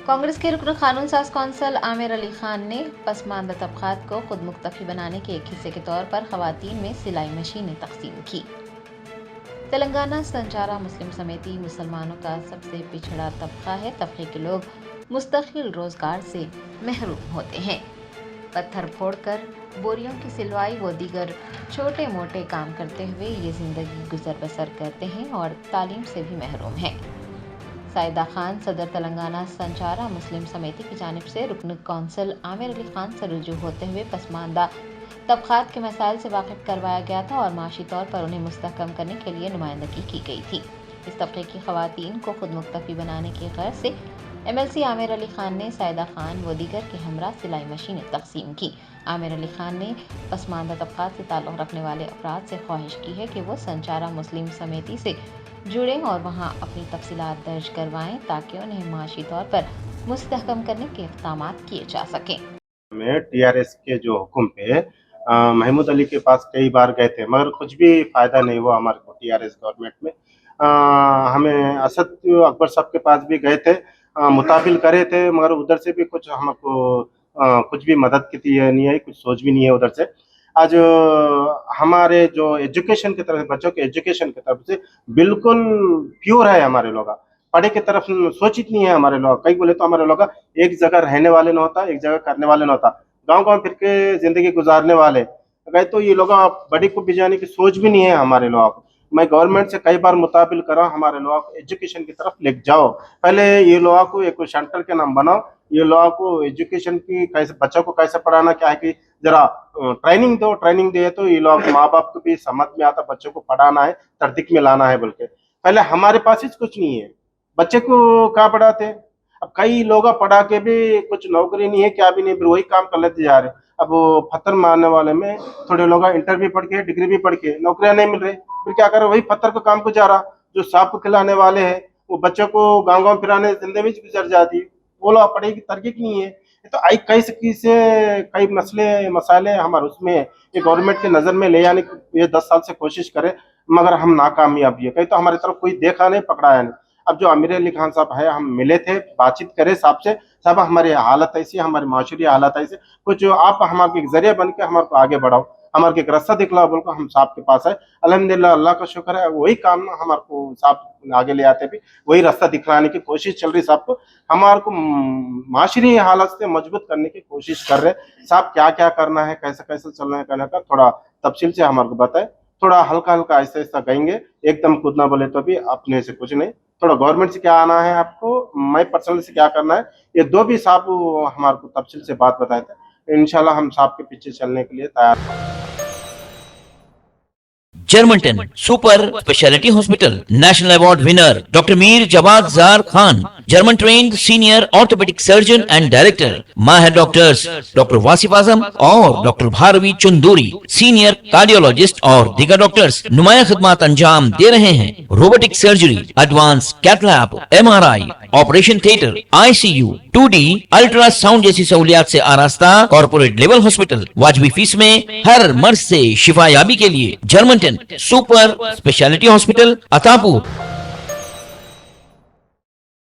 कांग्रेस के रुकन कानून साज कौंसल आमिर अली खान ने पसमानदा तबकात को खुद मुख्तफी बनाने के एक हिस्से के तौर पर खवातीन में सिलाई मशीनें तकसीम की। तेलंगाना संचारा मुस्लिम समिति मुसलमानों का सबसे पिछड़ा तबका है। तबके के लोग मुस्तकिल रोजगार से महरूम होते हैं। पत्थर फोड़कर बोरियों की सिलवाई व दीगर छोटे मोटे काम करते हुए ये जिंदगी गुजर बसर करते हैं और तालीम से भी महरूम हैं। साइदा खान सदर तेलंगाना संचारा मुस्लिम समिति की जानिब से रुकन कौंसल आमिर अली खान से रुजू होते हुए पसमानदा तबकात के मसाइल से वाकिफ करवाया गया था और माशी तौर पर उन्हें मुस्तहकम करने के लिए नुमाइंदगी की गई थी। इस तबके की खवातीन को खुद मुख्तफी बनाने की गर्ज से MLC आमिर अली खान ने साइदा खान व दीगर के हमरा सिलाई मशीनें तकसीम की। आमिर अली खान ने पसमानदा तबकात से ताल्लुक़ रखने वाले अफराद से ख्वाहिश की है कि वो संचारा मुस्लिम समिति से जुड़ें और वहाँ अपनी तफसीलात दर्ज करवाएं ताकि उन्हें माशी तौर पर मुस्तहकम करने के इक़दाम किए जा सकें। में TRS के जो हुक्म पे महमूद अली के पास कई बार गए थे मगर कुछ भी फ़ायदा नहीं हुआ हमारे को TRS गवर्नमेंट में। हमें असद अकबर साहब के पास भी गए थे, मुताबिल करे थे मगर उधर से भी कुछ हमको कुछ भी मदद की नहीं आई, कुछ सोच भी नहीं है उधर से। आज हमारे जो एजुकेशन की तरफ बच्चों के एजुकेशन की तरफ से बिल्कुल प्योर है। हमारे लोग पढ़े की तरफ सोचित नहीं है। हमारे लोग कई बोले तो हमारे लोग एक जगह रहने वाले न होता, एक जगह करने वाले न होता, गांव गांव फिर के जिंदगी गुजारने वाले गए तो ये लोग बड़ी को भिजाने की सोच भी नहीं है हमारे लोग। मैं गवर्नमेंट से कई बार मुताबिल करा हमारे लोग एजुकेशन की तरफ ले जाओ, पहले ये लोगों को एक सेंटर के नाम बनाओ, ये लोगों को एजुकेशन की कैसे बच्चों को कैसे पढ़ाना क्या है कि जरा ट्रेनिंग दो। ट्रेनिंग दे तो ये लोग माँ बाप को भी समझ में आता बच्चों को पढ़ाना है, तरतीब में लाना है बोल के। पहले हमारे पास ही कुछ नहीं है, बच्चे को कहाँ पढ़ाते। अब कई लोग पढ़ा के भी कुछ नौकरी नहीं है, क्या भी नहीं, फिर वही काम कर लेते जा रहे। अब पत्थर मारने वाले में थोड़े लोग इंटर भी पढ़ के डिग्री भी पढ़ के नौकरियां नहीं मिल रही, फिर क्या करे, वही पत्थर को काम को जा रहा। जो सांप को खिलाने वाले हैं वो बच्चों को गाँव गाँव फिराने जिंदगी गुजर जाती, वो लोग पढ़े की तरकीब नहीं है। तो आई कई मसाले हमारे उसमें ये गवर्नमेंट की नजर में ले आने की ये 10 साल से कोशिश करे मगर हम नाकामयाब है। कहीं तो हमारी तरफ कोई देखा नहीं, पकड़ाया नहीं। अब जो आमिर अली खान साहब है, हम मिले थे, बातचीत करे साहब से, साहब हमारी हालत ऐसी, हमारी माशूरी हालत ऐसी, कुछ आप हमारे एक जरिया बन के हमारे को आगे बढ़ाओ, हमारे एक रास्ता दिखलाओ बोल हम साहब के पास है। अल्हम्दुलिल्लाह अल्लाह का शुक्र है, वही काम हमारे को साहब आगे ले आते भी, वही रास्ता दिखलाने की कोशिश चल रही साहब को, हमारे को माशरी हालत से मजबूत करने की कोशिश कर रहे। साहब क्या क्या करना है, कैसे कैसे चलना है, करने का थोड़ा तफसील से हमारे को बताए। थोड़ा हल्का हल्का ऐसा ऐसा कहेंगे, एकदम कूदना बोले तो भी अपने से कुछ नहीं। थोड़ा गवर्नमेंट से क्या आना है आपको, मैं पर्सनल से क्या करना है, ये दो भी साहब हमारे को तफसील से बात बताए थे। इंशाल्लाह हम साहब के पीछे चलने के लिए तैयार हैं। Germanton super speciality hospital national award winner doctor Mir Jawad Zar Khan, German trained senior orthopedic surgeon and director, माहिर डॉक्टर्स डॉक्टर वासिफ आजम और doctor Bharvi Chanduri, senior cardiologist और दीगर डॉक्टर्स नुमाया खिदमत अंजाम दे रहे हैं। Robotic surgery, advance cath lab, MRI, operation theatre, ICU, 2D ultrasound जैसी सहूलियात से आरास्ता कॉर्पोरेट लेवल हॉस्पिटल, वाजबी फीस में हर मर्ज से शिफायाबी के लिए Germanton super speciality hospital, Attapur.